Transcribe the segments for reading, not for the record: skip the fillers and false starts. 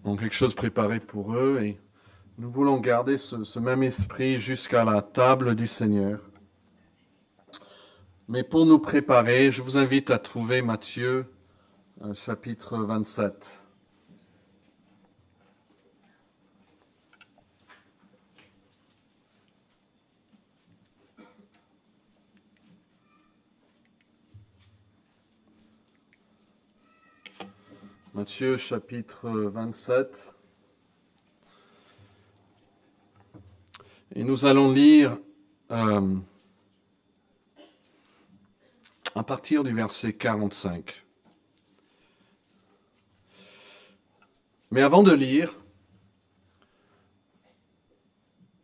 ont quelque chose préparé pour eux et nous voulons garder ce même esprit jusqu'à la table du Seigneur. Mais pour nous préparer, je vous invite à trouver Matthieu chapitre 27. Matthieu chapitre 27. Et nous allons lire à partir du verset 45. Mais avant de lire,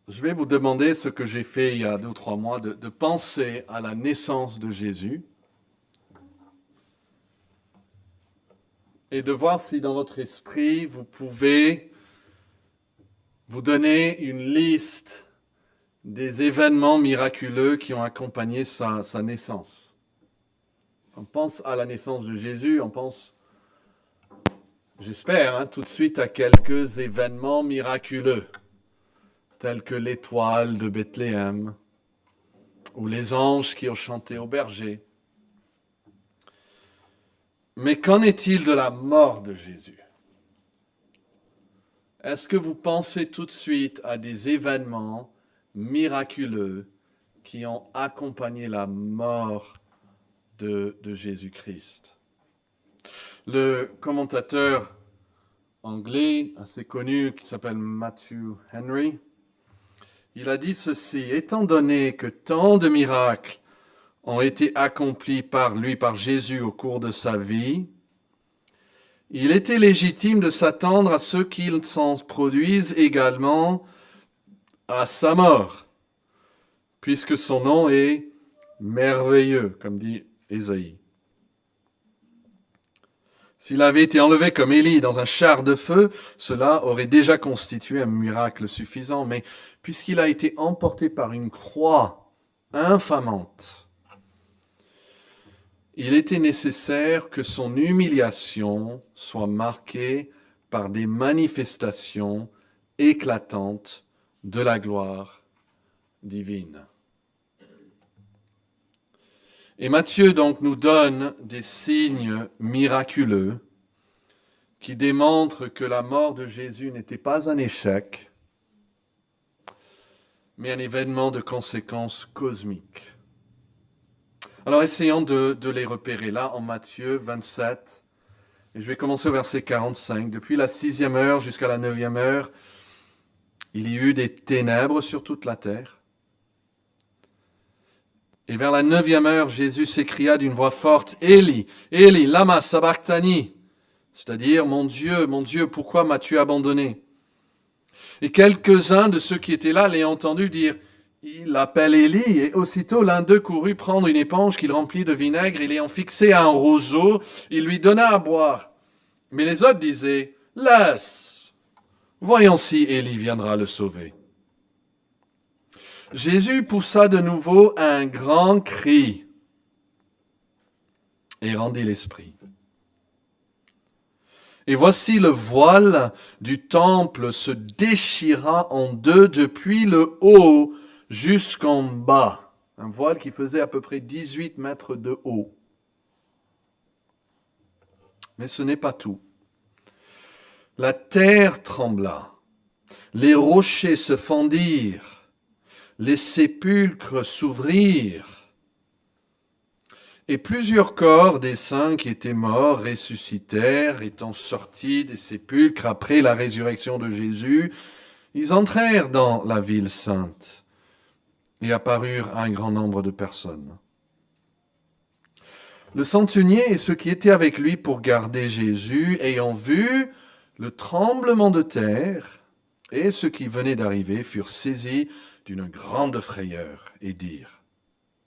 je vais vous demander ce que j'ai fait il y a 2 ou 3 mois, de penser à la naissance de Jésus et de voir si dans votre esprit, vous pouvez vous donner une liste des événements miraculeux qui ont accompagné sa naissance. On pense à la naissance de Jésus, on pense, j'espère, tout de suite à quelques événements miraculeux, tels que l'étoile de Bethléem, ou les anges qui ont chanté au berger. Mais qu'en est-il de la mort de Jésus? Est-ce que vous pensez tout de suite à des événements miraculeux qui ont accompagné la mort de Jésus-Christ? Le commentateur anglais assez connu qui s'appelle Matthew Henry, il a dit ceci: étant donné que tant de miracles ont été accomplis par lui, par Jésus au cours de sa vie, il était légitime de s'attendre à ce qu'ils s'en produisent également à sa mort, puisque son nom est merveilleux, comme dit Ésaïe. S'il avait été enlevé comme Élie dans un char de feu, cela aurait déjà constitué un miracle suffisant, mais puisqu'il a été emporté par une croix infamante, il était nécessaire que son humiliation soit marquée par des manifestations éclatantes de la gloire divine. Et Matthieu donc nous donne des signes miraculeux qui démontrent que la mort de Jésus n'était pas un échec, mais un événement de conséquences cosmiques. Alors essayons de les repérer là en Matthieu 27. Et je vais commencer au verset 45. Depuis la 6e heure jusqu'à la 9e heure, il y eut des ténèbres sur toute la terre. Et vers la 9e heure, Jésus s'écria d'une voix forte, Élie, Élie, lama sabachthani, c'est-à-dire, mon Dieu, pourquoi m'as-tu abandonné? Et quelques-uns de ceux qui étaient là l'ayant entendu dire, il appelle Élie, et aussitôt l'un d'eux courut prendre une éponge qu'il remplit de vinaigre, et l'ayant fixée à un roseau, il lui donna à boire. Mais les autres disaient, laisse, voyons si Élie viendra le sauver. Jésus poussa de nouveau un grand cri et rendit l'esprit. Et voici le voile du temple se déchira en deux depuis le haut jusqu'en bas. Un voile qui faisait à peu près 18 mètres de haut. Mais ce n'est pas tout. La terre trembla, les rochers se fendirent, les sépulcres s'ouvrirent, et plusieurs corps des saints qui étaient morts ressuscitèrent, étant sortis des sépulcres après la résurrection de Jésus, ils entrèrent dans la ville sainte et apparurent à un grand nombre de personnes. Le centenier et ceux qui étaient avec lui pour garder Jésus, ayant vu le tremblement de terre et ceux qui venaient d'arriver, furent saisis d'une grande frayeur et dirent,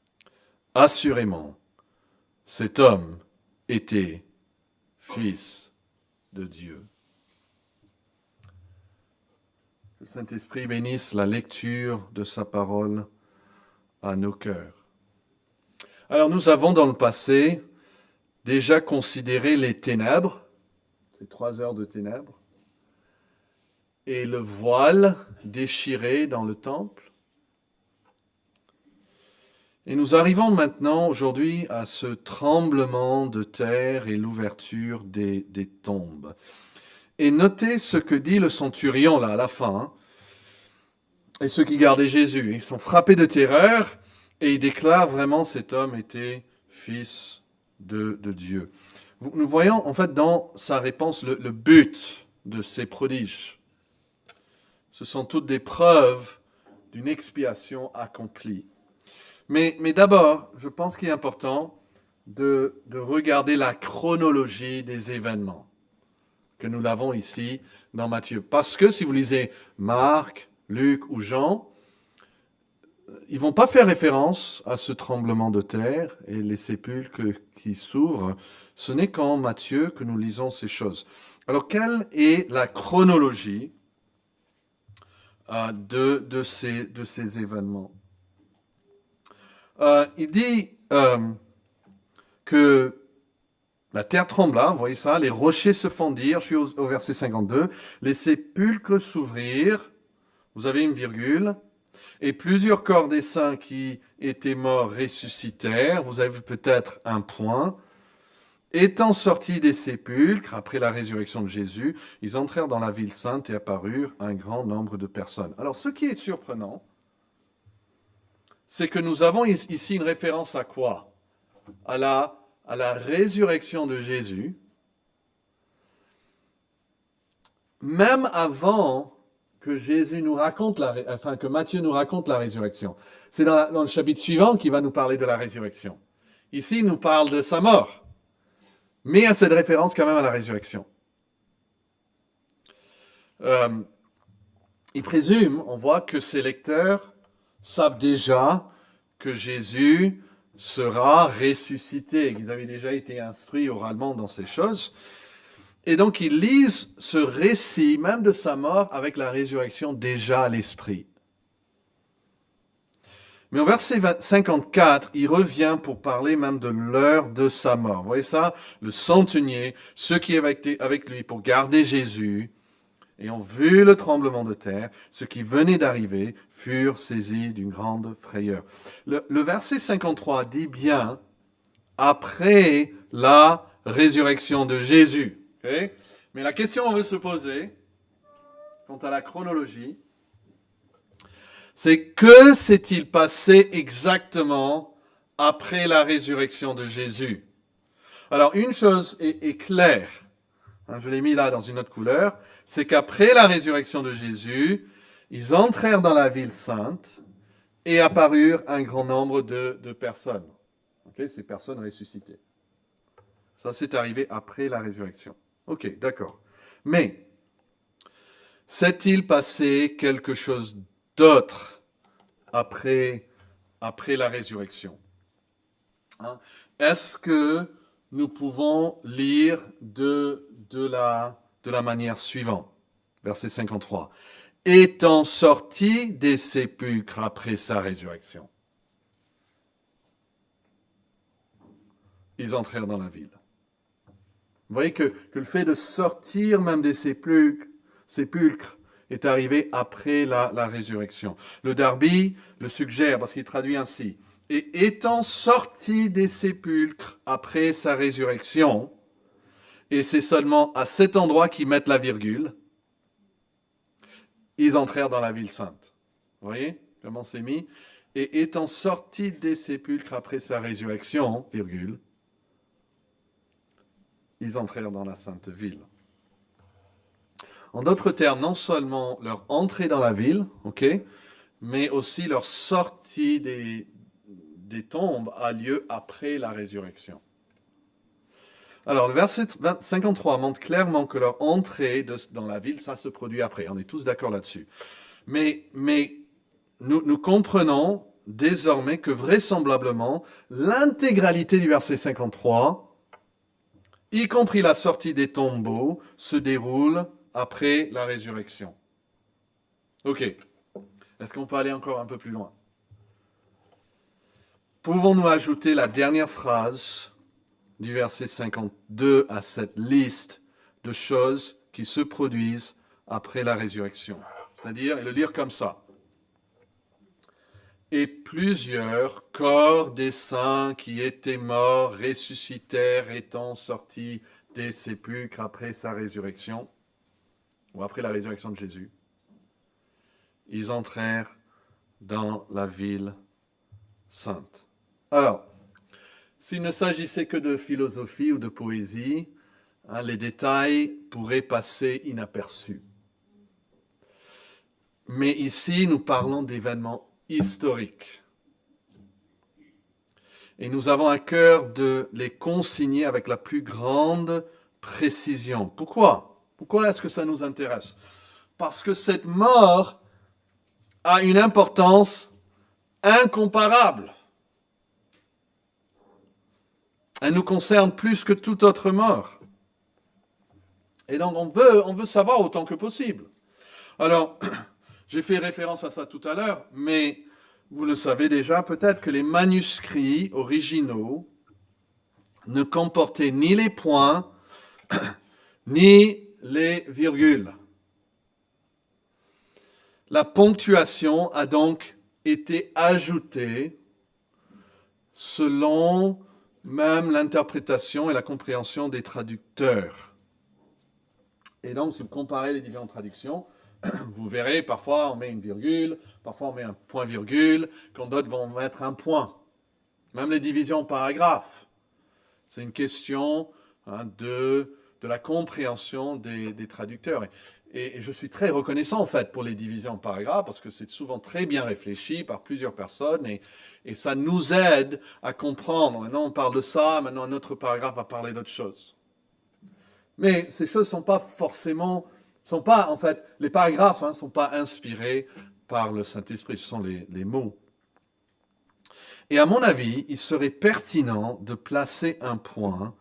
« Assurément, cet homme était fils de Dieu. » Que le Saint-Esprit bénisse la lecture de sa parole à nos cœurs. Alors nous avons dans le passé déjà considéré les ténèbres, ces 3 heures de ténèbres, et le voile déchiré dans le temple. Et nous arrivons maintenant aujourd'hui à ce tremblement de terre et l'ouverture des tombes. Et notez ce que dit le centurion là à la fin, hein, et ceux qui gardaient Jésus. Ils sont frappés de terreur et ils déclarent vraiment cet homme était fils de Dieu. Nous voyons en fait dans sa réponse le but de ces prodiges. Ce sont toutes des preuves d'une expiation accomplie. Mais d'abord, je pense qu'il est important de regarder la chronologie des événements, que nous l'avons ici dans Matthieu. Parce que si vous lisez Marc, Luc ou Jean, ils ne vont pas faire référence à ce tremblement de terre et les sépulcres qui s'ouvrent. Ce n'est qu'en Matthieu que nous lisons ces choses. Alors, quelle est la chronologie de ces événements? Il dit que la terre trembla, vous voyez ça, les rochers se fendirent, je suis au verset 52, les sépulcres s'ouvrirent, vous avez une virgule, et plusieurs corps des saints qui étaient morts ressuscitèrent, vous avez peut-être un point. Étant sortis des sépulcres, après la résurrection de Jésus, ils entrèrent dans la ville sainte et apparurent un grand nombre de personnes. Alors ce qui est surprenant, c'est que nous avons ici une référence à quoi? À la résurrection de Jésus, même avant que Jésus nous raconte que Matthieu nous raconte la résurrection. C'est dans le chapitre suivant qu'il va nous parler de la résurrection. Ici, il nous parle de sa mort, mais il y a cette référence quand même à la résurrection. Il présume, on voit que ses lecteurs savent déjà que Jésus sera ressuscité, qu'ils avaient déjà été instruits oralement dans ces choses. Et donc, ils lisent ce récit, même de sa mort, avec la résurrection déjà à l'esprit. Mais au verset 54, il revient pour parler même de l'heure de sa mort. Vous voyez ça? Le centenier, ceux qui étaient avec lui pour garder Jésus, et ont vu le tremblement de terre, ceux qui venaient d'arriver furent saisis d'une grande frayeur. Le verset 53 dit bien, après la résurrection de Jésus. Okay? Mais la question qu'on veut se poser, quant à la chronologie, c'est que s'est-il passé exactement après la résurrection de Jésus? Alors, une chose est claire, je l'ai mis là dans une autre couleur, c'est qu'après la résurrection de Jésus, ils entrèrent dans la ville sainte et apparurent un grand nombre de personnes. Okay? Ces personnes ressuscitées. Ça, c'est arrivé après la résurrection. Ok, d'accord. Mais, s'est-il passé quelque chose d'autre après la résurrection? Est-ce que nous pouvons lire de la manière suivante? Verset 53. Étant sortis des sépulcres après sa résurrection, ils entrèrent dans la ville. Vous voyez que le fait de sortir même des sépulcres est arrivé après la résurrection. Le Darby le suggère parce qu'il traduit ainsi. Et étant sortis des sépulcres après sa résurrection, et c'est seulement à cet endroit qu'ils mettent la virgule, ils entrèrent dans la ville sainte. Vous voyez comment c'est mis? Et étant sortis des sépulcres après sa résurrection, virgule, ils entrèrent dans la sainte ville. En d'autres termes, non seulement leur entrée dans la ville, mais aussi leur sortie des tombes a lieu après la résurrection. Alors, le verset 53 montre clairement que leur entrée dans la ville, ça se produit après. On est tous d'accord là-dessus. Mais nous comprenons désormais que vraisemblablement, l'intégralité du verset 53, y compris la sortie des tombeaux, se déroule après la résurrection. Ok. Est-ce qu'on peut aller encore un peu plus loin? Pouvons-nous ajouter la dernière phrase du verset 52 à cette liste de choses qui se produisent après la résurrection. C'est-à-dire, et le lire comme ça. Et plusieurs corps des saints qui étaient morts ressuscitèrent étant sortis des sépulcres après sa résurrection, ou après la résurrection de Jésus. Ils entrèrent dans la ville sainte. Alors, s'il ne s'agissait que de philosophie ou de poésie, les détails pourraient passer inaperçus. Mais ici, nous parlons d'événements historiques. Et nous avons à cœur de les consigner avec la plus grande précision. Pourquoi? Pourquoi est-ce que ça nous intéresse? Parce que cette mort a une importance incomparable. Elle nous concerne plus que toute autre mort. Et donc on veut savoir autant que possible. Alors, j'ai fait référence à ça tout à l'heure, mais vous le savez déjà, peut-être que les manuscrits originaux ne comportaient ni les points, ni les virgules. La ponctuation a donc été ajoutée selon même l'interprétation et la compréhension des traducteurs. Et donc, si vous comparez les différentes traductions, vous verrez, parfois on met une virgule, parfois on met un point-virgule, quand d'autres vont mettre un point. Même les divisions en paragraphes. C'est une question de la compréhension des traducteurs. Et je suis très reconnaissant, en fait, pour les divisions en paragraphes, parce que c'est souvent très bien réfléchi par plusieurs personnes, et ça nous aide à comprendre. Maintenant, on parle de ça, maintenant un autre paragraphe va parler d'autre chose. Mais ces choses ne sont pas forcément... en fait, les paragraphes ne sont pas inspirés par le Saint-Esprit, ce sont les mots. Et à mon avis, il serait pertinent de placer un point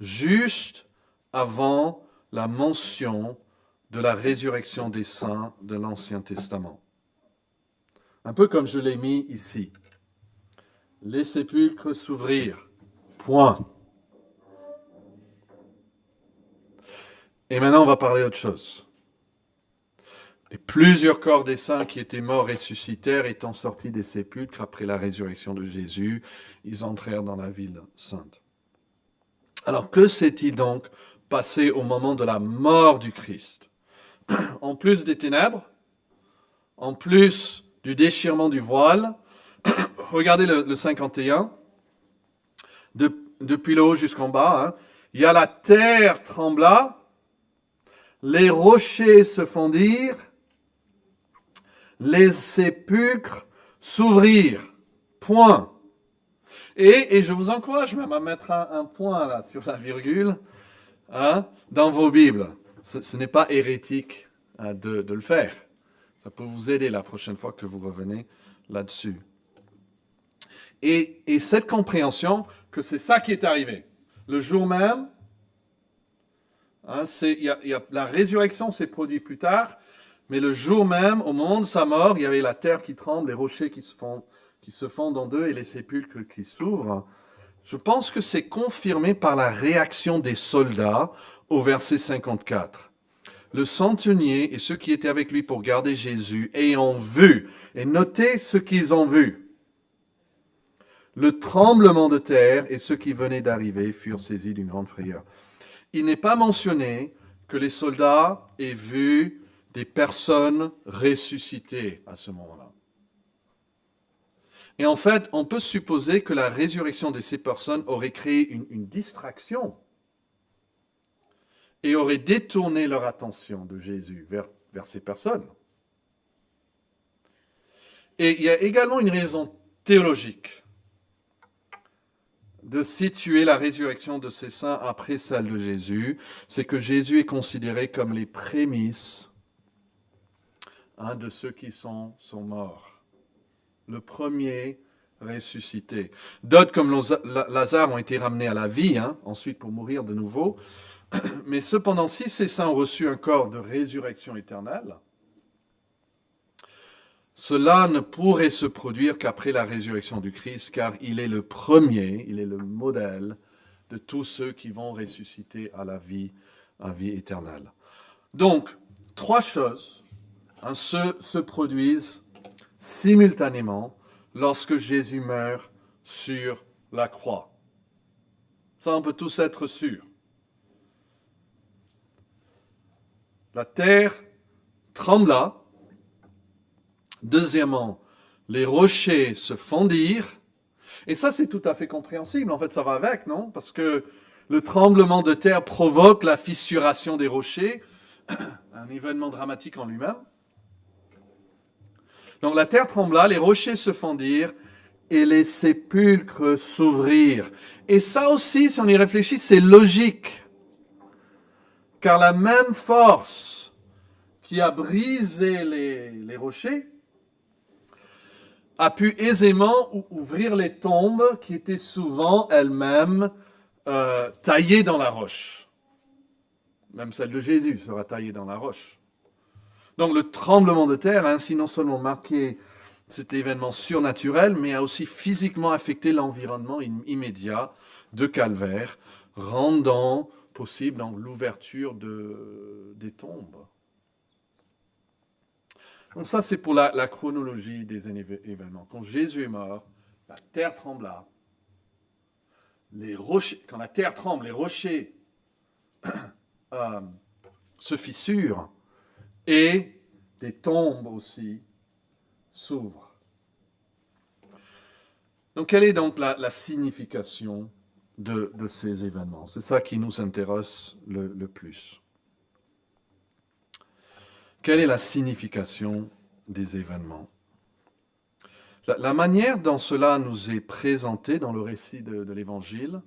juste avant la mention de la résurrection des saints de l'Ancien Testament. Un peu comme je l'ai mis ici. Les sépulcres s'ouvrirent. Point. Et maintenant, on va parler autre chose. Et plusieurs corps des saints qui étaient morts ressuscitèrent, étant sortis des sépulcres après la résurrection de Jésus, ils entrèrent dans la ville sainte. Alors, que s'est-il donc passé au moment de la mort du Christ? En plus des ténèbres, en plus du déchirement du voile, regardez le 51, depuis le haut jusqu'en bas, il y a la terre trembla, les rochers se fondirent, les sépulcres s'ouvrirent. Point. Et je vous encourage même à mettre un point là sur la virgule dans vos Bibles. Ce n'est pas hérétique de le faire. Ça peut vous aider la prochaine fois que vous revenez là-dessus. Et cette compréhension que c'est ça qui est arrivé. Le jour même, la résurrection s'est produite plus tard, mais le jour même, au moment de sa mort, il y avait la terre qui tremble, les rochers qui se fondent en deux et les sépulcres qui s'ouvrent. Je pense que c'est confirmé par la réaction des soldats au verset 54. Le centenier et ceux qui étaient avec lui pour garder Jésus ayant vu, et notez ce qu'ils ont vu. Le tremblement de terre et ceux qui venaient d'arriver furent saisis d'une grande frayeur. Il n'est pas mentionné que les soldats aient vu des personnes ressuscitées à ce moment-là. Et en fait, on peut supposer que la résurrection de ces personnes aurait créé une distraction et aurait détourné leur attention de Jésus vers ces personnes. Et il y a également une raison théologique de situer la résurrection de ces saints après celle de Jésus, c'est que Jésus est considéré comme les prémices de ceux qui sont morts. Le premier ressuscité. D'autres, comme Lazare, ont été ramenés à la vie, ensuite pour mourir de nouveau. Mais cependant, si ces saints ont reçu un corps de résurrection éternelle, cela ne pourrait se produire qu'après la résurrection du Christ, car il est le premier, il est le modèle de tous ceux qui vont ressusciter à la vie éternelle. Donc, trois choses se produisent simultanément lorsque Jésus meurt sur la croix. Ça, on peut tous être sûrs. La terre trembla. Deuxièmement, les rochers se fondirent. Et ça, c'est tout à fait compréhensible. En fait, ça va avec, non? Parce que le tremblement de terre provoque la fissuration des rochers, un événement dramatique en lui-même. Donc la terre trembla, les rochers se fondirent et les sépulcres s'ouvrirent. Et ça aussi, si on y réfléchit, c'est logique. Car la même force qui a brisé les rochers a pu aisément ouvrir les tombes qui étaient souvent elles-mêmes taillées dans la roche. Même celle de Jésus sera taillée dans la roche. Donc le tremblement de terre a ainsi non seulement marqué cet événement surnaturel, mais a aussi physiquement affecté l'environnement immédiat de Calvaire, rendant possible donc, l'ouverture des tombes. Donc ça, c'est pour la chronologie des événements. Quand Jésus est mort, la terre trembla. Quand la terre tremble, les rochers se fissurent et des tombes aussi s'ouvrent. Donc, quelle est donc la signification de ces événements? C'est ça qui nous intéresse le plus. Quelle est la signification des événements? La manière dont cela nous est présenté dans le récit de l'Évangile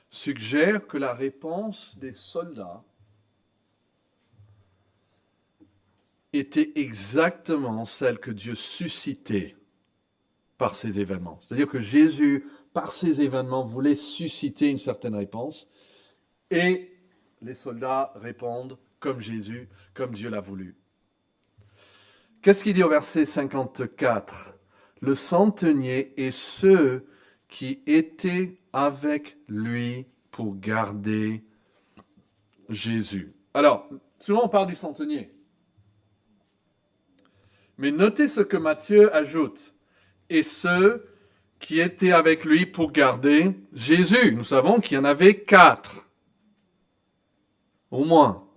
suggère que la réponse des soldats était exactement celle que Dieu suscitait par ces événements. C'est-à-dire que Jésus, par ces événements, voulait susciter une certaine réponse et les soldats répondent comme Jésus, comme Dieu l'a voulu. Qu'est-ce qu'il dit au verset 54? Le centenier et ceux qui étaient avec lui pour garder Jésus. Alors, souvent on parle du centenier. Mais notez ce que Matthieu ajoute. Et ceux qui étaient avec lui pour garder Jésus. Nous savons qu'il y en avait 4. Au moins.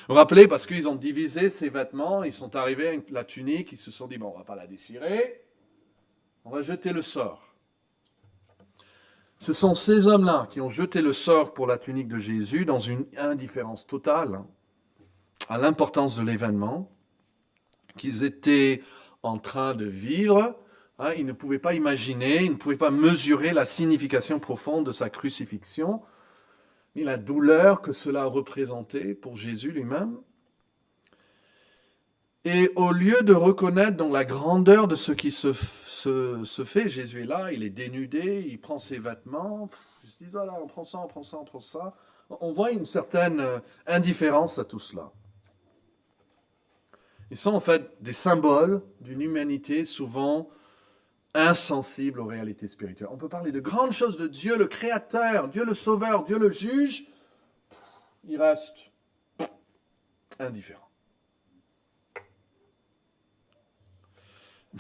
Vous vous rappelez, parce qu'ils ont divisé ses vêtements, ils sont arrivés avec la tunique, ils se sont dit, bon, on ne va pas la déchirer, on va jeter le sort. Ce sont ces hommes-là qui ont jeté le sort pour la tunique de Jésus dans une indifférence totale à l'importance de l'événement qu'ils étaient en train de vivre. Ils ne pouvaient pas imaginer, ils ne pouvaient pas mesurer la signification profonde de sa crucifixion, ni la douleur que cela représentait pour Jésus lui-même. Et au lieu de reconnaître donc la grandeur de ce qui se fait, Jésus est là, il est dénudé, il prend ses vêtements, ils se disent, voilà, on prend ça, on prend ça, on prend ça. On voit une certaine indifférence à tout cela. Ils sont en fait des symboles d'une humanité souvent insensible aux réalités spirituelles. On peut parler de grandes choses de Dieu, le Créateur, Dieu le Sauveur, Dieu le Juge. Il reste indifférent.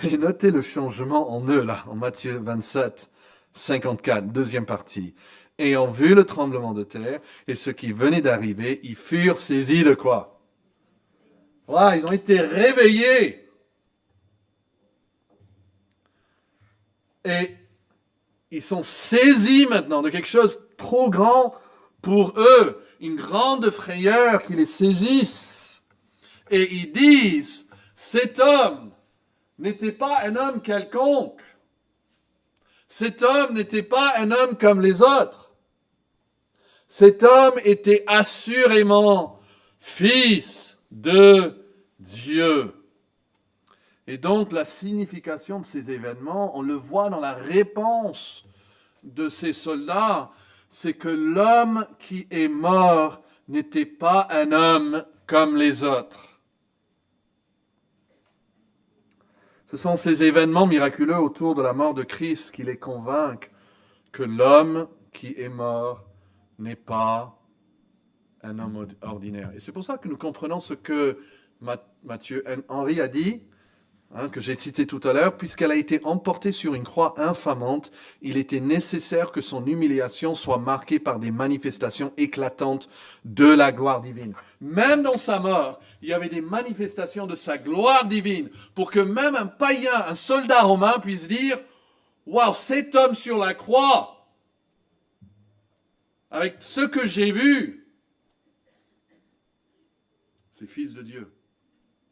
Mais notez le changement en eux, là, en Matthieu 27, 54, deuxième partie. Ayant vu le tremblement de terre et ce qui venait d'arriver, ils furent saisis de quoi? Voilà, ils ont été réveillés. Et ils sont saisis maintenant de quelque chose trop grand pour eux, une grande frayeur qui les saisisse. Et ils disent, cet homme n'était pas un homme quelconque. Cet homme n'était pas un homme comme les autres. Cet homme était assurément fils de Dieu. Et donc, la signification de ces événements, on le voit dans la réponse de ces soldats, c'est que l'homme qui est mort n'était pas un homme comme les autres. Ce sont ces événements miraculeux autour de la mort de Christ qui les convainquent que l'homme qui est mort n'est pas un homme ordinaire. Et c'est pour ça que nous comprenons ce que Henry a dit, que j'ai cité tout à l'heure, puisqu'elle a été emportée sur une croix infamante, il était nécessaire que son humiliation soit marquée par des manifestations éclatantes de la gloire divine. Même dans sa mort, il y avait des manifestations de sa gloire divine, pour que même un païen, un soldat romain puisse dire, « Waouh, cet homme sur la croix, avec ce que j'ai vu, c'est fils de Dieu. »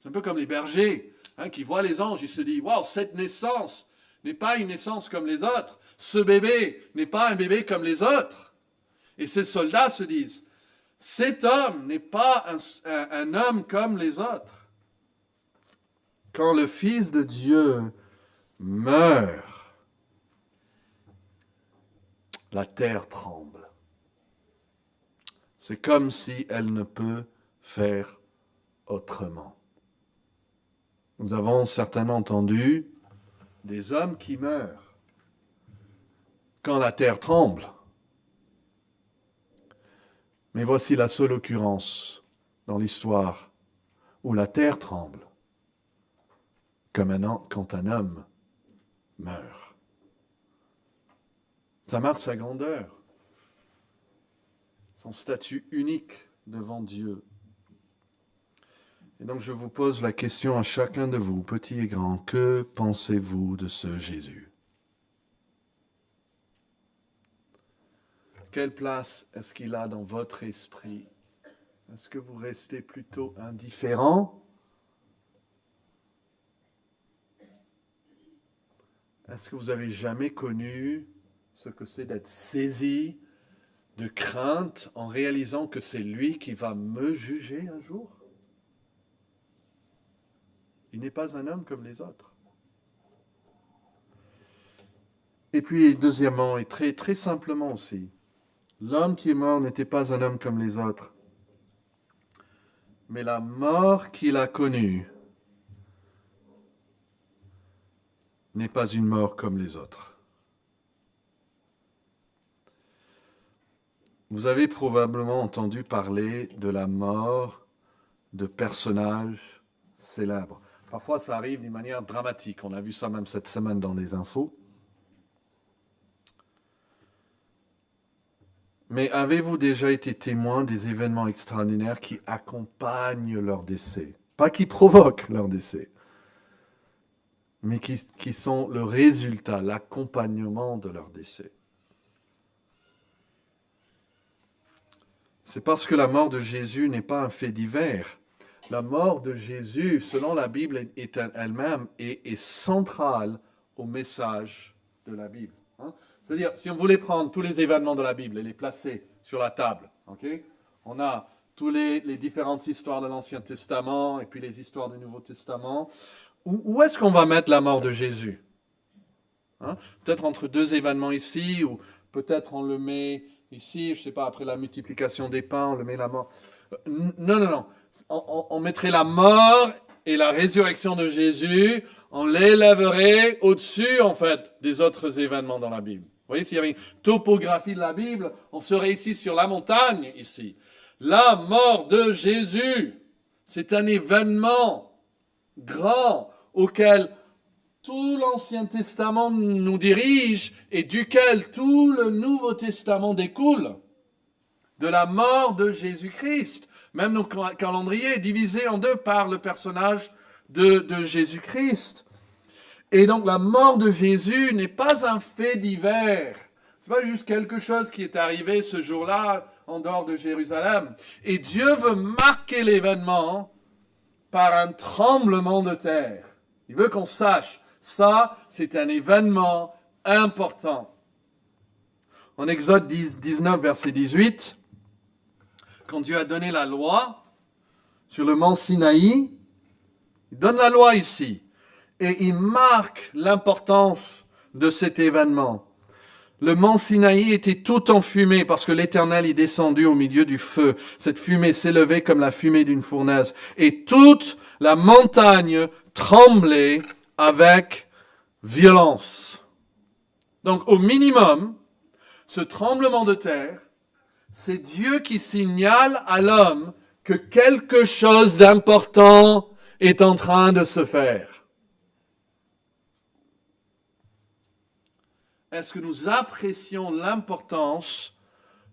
C'est un peu comme les bergers. Qui voit les anges, il se dit, waouh, cette naissance n'est pas une naissance comme les autres. Ce bébé n'est pas un bébé comme les autres. Et ces soldats se disent, cet homme n'est pas un homme comme les autres. Quand le Fils de Dieu meurt, la terre tremble. C'est comme si elle ne peut faire autrement. Nous avons certainement entendu des hommes qui meurent quand la terre tremble. Mais voici la seule occurrence dans l'histoire où la terre tremble quand un homme meurt. Ça marque sa grandeur, son statut unique devant Dieu. Et donc je vous pose la question à chacun de vous, petits et grands, que pensez-vous de ce Jésus? Quelle place est-ce qu'il a dans votre esprit? Est-ce que vous restez plutôt indifférent? Est-ce que vous avez jamais connu ce que c'est d'être saisi de crainte en réalisant que c'est lui qui va me juger un jour? Il n'est pas un homme comme les autres. Et puis, deuxièmement, et très, très simplement aussi, l'homme qui est mort n'était pas un homme comme les autres. Mais la mort qu'il a connue n'est pas une mort comme les autres. Vous avez probablement entendu parler de la mort de personnages célèbres. Parfois, ça arrive d'une manière dramatique. On a vu ça même cette semaine dans les infos. Mais avez-vous déjà été témoin des événements extraordinaires qui accompagnent leur décès? Pas qui provoquent leur décès, mais qui sont le résultat, l'accompagnement de leur décès. C'est parce que la mort de Jésus n'est pas un fait divers. La mort de Jésus, selon la Bible, est elle-même est centrale au message de la Bible. C'est-à-dire, si on voulait prendre tous les événements de la Bible et les placer sur la table, on a toutes les différentes histoires de l'Ancien Testament et puis les histoires du Nouveau Testament. Où est-ce qu'on va mettre la mort de Jésus? Peut-être entre deux événements ici, ou peut-être on le met ici, je ne sais pas, après la multiplication des pains, on le met la mort. Non. On mettrait la mort et la résurrection de Jésus, on l'élèverait au-dessus, en fait, des autres événements dans la Bible. Vous voyez, s'il y avait une topographie de la Bible, on serait ici sur la montagne, ici. La mort de Jésus, c'est un événement grand auquel tout l'Ancien Testament nous dirige et duquel tout le Nouveau Testament découle. De la mort de Jésus-Christ. Même notre calendrier est divisé en deux par le personnage de Jésus-Christ. Et donc la mort de Jésus n'est pas un fait divers. Ce n'est pas juste quelque chose qui est arrivé ce jour-là en dehors de Jérusalem. Et Dieu veut marquer l'événement par un tremblement de terre. Il veut qu'on sache, ça, c'est un événement important. En Exode 19, verset 18, quand Dieu a donné la loi sur le mont Sinaï, il donne la loi ici. Et il marque l'importance de cet événement. Le mont Sinaï était tout en fumée parce que l'Éternel est descendu au milieu du feu. Cette fumée s'élevait comme la fumée d'une fournaise. Et toute la montagne tremblait avec violence. Donc au minimum, ce tremblement de terre, c'est Dieu qui signale à l'homme que quelque chose d'important est en train de se faire. Est-ce que nous apprécions l'importance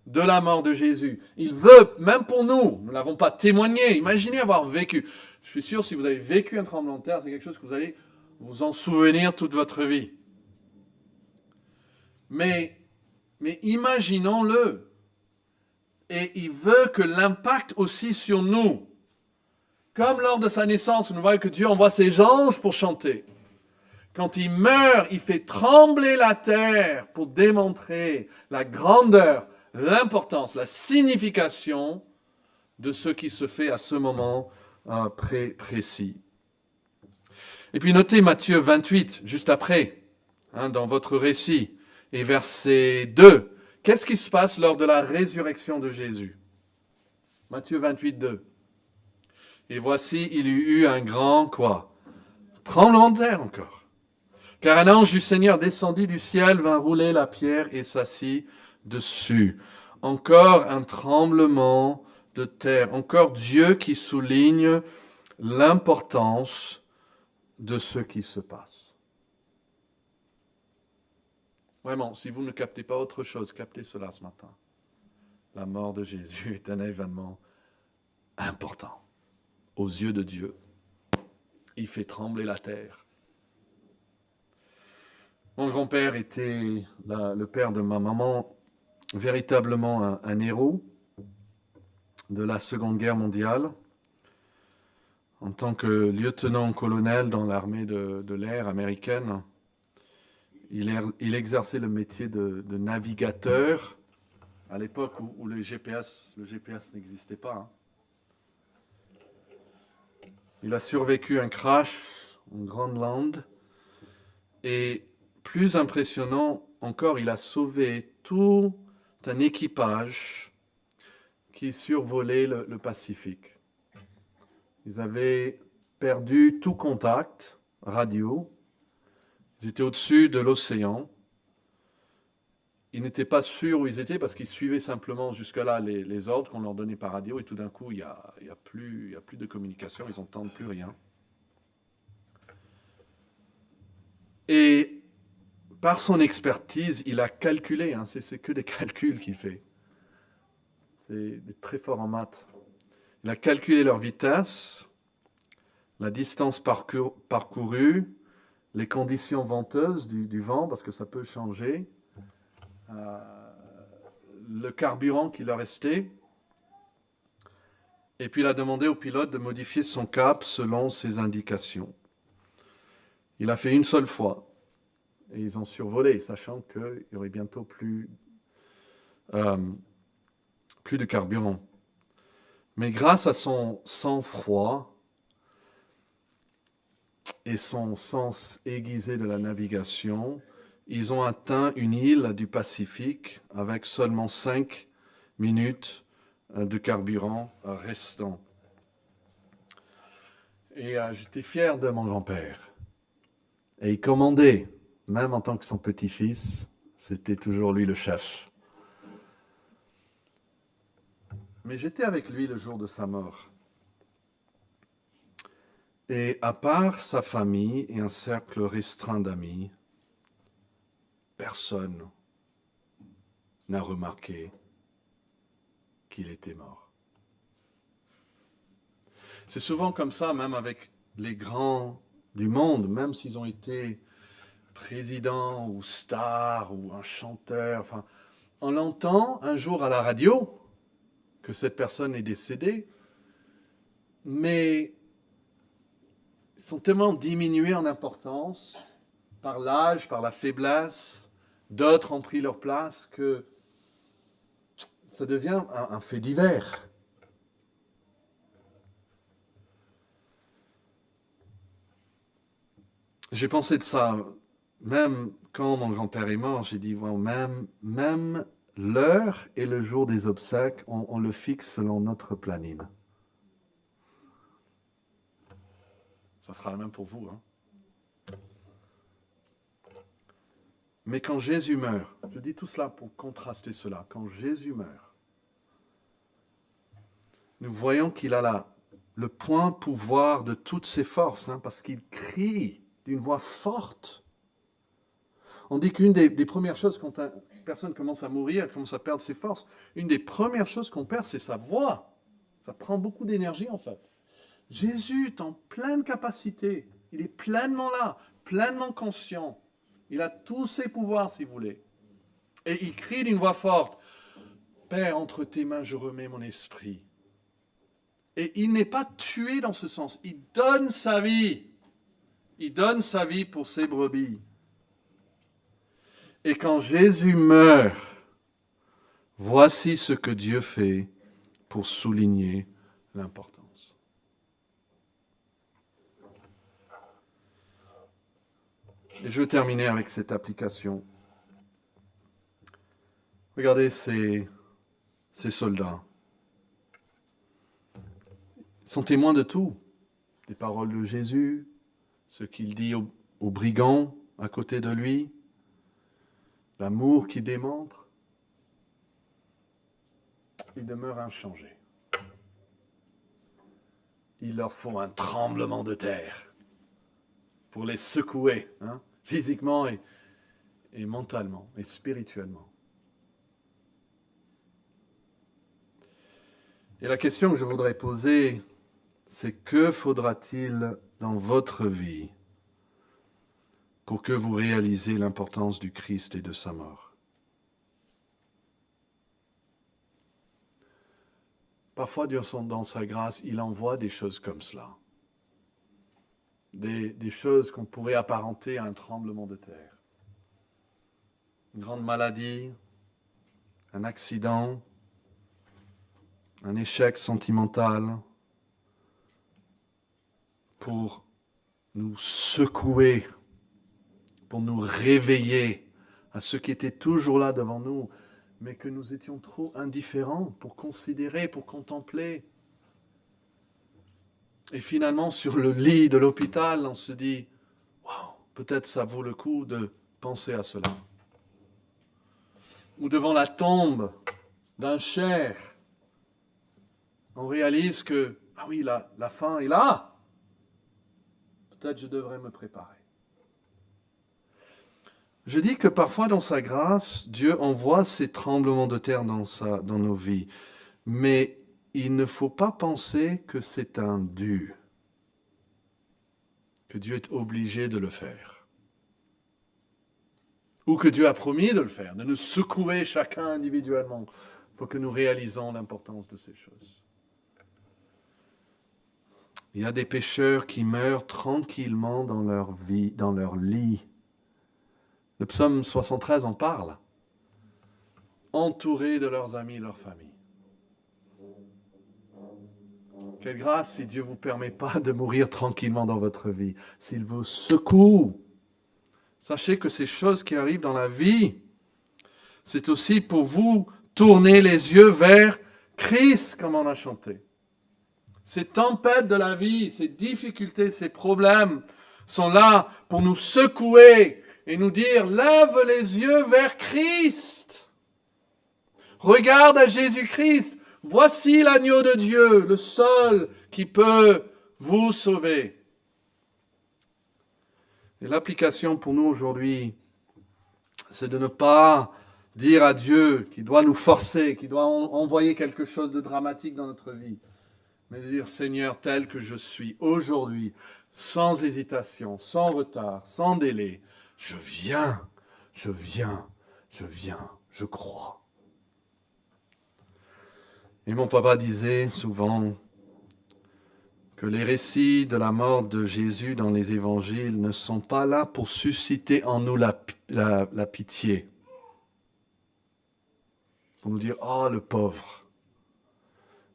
de la mort de Jésus? Il veut, même pour nous, nous ne l'avons pas témoigné, imaginez avoir vécu. Je suis sûr, si vous avez vécu un tremblement de terre, c'est quelque chose que vous allez vous en souvenir toute votre vie. Mais imaginons-le. Et il veut que l'impact aussi sur nous, comme lors de sa naissance, nous voyons que Dieu envoie ses anges pour chanter. Quand il meurt, il fait trembler la terre pour démontrer la grandeur, l'importance, la signification de ce qui se fait à ce moment précis. Et puis notez Matthieu 28, juste après, dans votre récit, et verset 2. Qu'est-ce qui se passe lors de la résurrection de Jésus? Matthieu 28, 2. Et voici, il y eut un grand, quoi? Tremblement de terre encore. Car un ange du Seigneur descendit du ciel, vint rouler la pierre et s'assit dessus. Encore un tremblement de terre. Encore Dieu qui souligne l'importance de ce qui se passe. Vraiment, si vous ne captez pas autre chose, captez cela ce matin. La mort de Jésus est un événement important. Aux yeux de Dieu, il fait trembler la terre. Mon grand-père était le père de ma maman, véritablement un héros de la Seconde Guerre mondiale. En tant que lieutenant-colonel dans l'armée de l'air américaine, il exerçait le métier de navigateur à l'époque où le GPS n'existait pas. Il a survécu un crash en Groenland et plus impressionnant encore, il a sauvé tout un équipage qui survolait le Pacifique. Ils avaient perdu tout contact radio. Ils étaient au-dessus de l'océan. Ils n'étaient pas sûrs où ils étaient parce qu'ils suivaient simplement jusque-là les ordres qu'on leur donnait par radio et tout d'un coup, il y a plus de communication, ils n'entendent plus rien. Et par son expertise, il a calculé, c'est que des calculs qu'il fait. C'est très fort en maths. Il a calculé leur vitesse, la distance parcourue, les conditions venteuses du vent, parce que ça peut changer, le carburant qui leur restait, et puis il a demandé au pilote de modifier son cap selon ses indications. Il a fait une seule fois, et ils ont survolé, sachant qu'il y aurait bientôt plus de carburant. Mais grâce à son sang-froid et son sens aiguisé de la navigation, ils ont atteint une île du Pacifique avec seulement 5 minutes de carburant restant. Et j'étais fier de mon grand-père. Et il commandait, même en tant que son petit-fils, c'était toujours lui le chef. Mais j'étais avec lui le jour de sa mort. Et à part sa famille et un cercle restreint d'amis, personne n'a remarqué qu'il était mort. C'est souvent comme ça, même avec les grands du monde, même s'ils ont été présidents ou stars ou un chanteur. Enfin, on l'entend un jour à la radio que cette personne est décédée, mais ils sont tellement diminués en importance par l'âge, par la faiblesse, d'autres ont pris leur place que ça devient un fait divers. J'ai pensé de ça, même quand mon grand-père est mort, j'ai dit, wow, même l'heure et le jour des obsèques, on le fixe selon notre planning. Ça sera la même pour vous. Mais quand Jésus meurt, je dis tout cela pour contraster cela, quand Jésus meurt, nous voyons qu'il a le point pouvoir de toutes ses forces, parce qu'il crie d'une voix forte. On dit qu'une des premières choses quand une personne commence à mourir, commence à perdre ses forces, une des premières choses qu'on perd, c'est sa voix. Ça prend beaucoup d'énergie en fait. Jésus est en pleine capacité. Il est pleinement là, pleinement conscient. Il a tous ses pouvoirs, si vous voulez. Et il crie d'une voix forte, « Père, entre tes mains, je remets mon esprit. » Et il n'est pas tué dans ce sens. Il donne sa vie. Il donne sa vie pour ses brebis. Et quand Jésus meurt, voici ce que Dieu fait pour souligner l'importance. Et je vais terminer avec cette application. Regardez ces soldats. Ils sont témoins de tout. Des paroles de Jésus, ce qu'il dit aux brigands à côté de lui, l'amour qu'il démontre. Ils demeurent inchangés. Il leur faut un tremblement de terre pour les secouer, physiquement et mentalement et spirituellement. Et la question que je voudrais poser, c'est que faudra-t-il dans votre vie pour que vous réalisez l'importance du Christ et de sa mort? Parfois, Dieu, dans sa grâce, il envoie des choses comme cela. Des choses qu'on pourrait apparenter à un tremblement de terre. Une grande maladie, un accident, un échec sentimental, pour nous secouer, pour nous réveiller à ce qui était toujours là devant nous, mais que nous étions trop indifférents pour considérer, pour contempler. Et finalement, sur le lit de l'hôpital, on se dit, waouh, peut-être ça vaut le coup de penser à cela. Ou devant la tombe d'un cher, on réalise que, ah oui, la fin est là. Peut-être je devrais me préparer. Je dis que parfois dans sa grâce, Dieu envoie ces tremblements de terre dans nos vies. Mais il ne faut pas penser que c'est un dû, que Dieu est obligé de le faire. Ou que Dieu a promis de le faire, de nous secouer chacun individuellement pour que nous réalisons l'importance de ces choses. Il y a des pécheurs qui meurent tranquillement dans leur vie, dans leur lit. Le psaume 73 en parle. Entourés de leurs amis, leur famille. Quelle grâce si Dieu ne vous permet pas de mourir tranquillement dans votre vie, s'il vous secoue. Sachez que ces choses qui arrivent dans la vie, c'est aussi pour vous tourner les yeux vers Christ, comme on a chanté. Ces tempêtes de la vie, ces difficultés, ces problèmes sont là pour nous secouer et nous dire, lève les yeux vers Christ. Regarde à Jésus-Christ. Voici l'agneau de Dieu, le seul qui peut vous sauver. Et l'application pour nous aujourd'hui, c'est de ne pas dire à Dieu qu'il doit nous forcer, qu'il doit envoyer quelque chose de dramatique dans notre vie, mais de dire, Seigneur, tel que je suis aujourd'hui, sans hésitation, sans retard, sans délai, je viens, je crois. Et mon papa disait souvent que les récits de la mort de Jésus dans les évangiles ne sont pas là pour susciter en nous la pitié. Pour nous dire, oh le pauvre,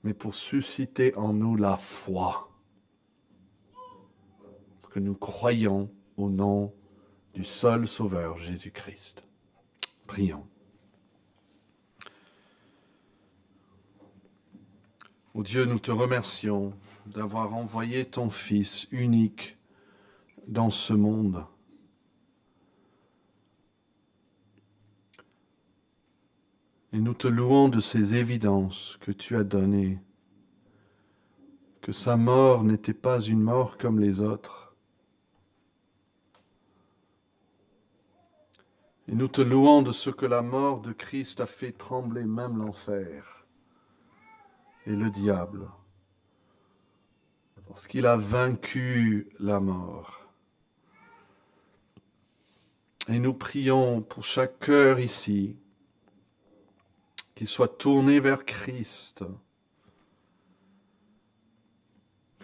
mais pour susciter en nous la foi. Pour que nous croyions au nom du seul Sauveur, Jésus-Christ. Prions. Ô Dieu, nous te remercions d'avoir envoyé ton Fils unique dans ce monde. Et nous te louons de ces évidences que tu as données que sa mort n'était pas une mort comme les autres. Et nous te louons de ce que la mort de Christ a fait trembler même l'enfer et le diable, parce qu'il a vaincu la mort. Et nous prions pour chaque cœur ici, qu'il soit tourné vers Christ,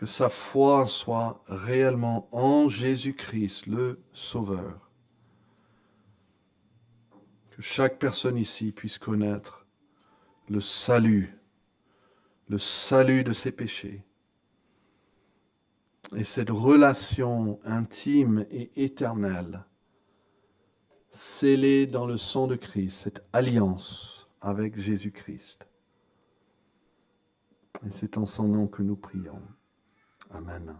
que sa foi soit réellement en Jésus-Christ, le Sauveur. Que chaque personne ici puisse connaître le salut de ses péchés. Et cette relation intime et éternelle, scellée dans le sang de Christ, cette alliance avec Jésus-Christ. Et c'est en son nom que nous prions. Amen.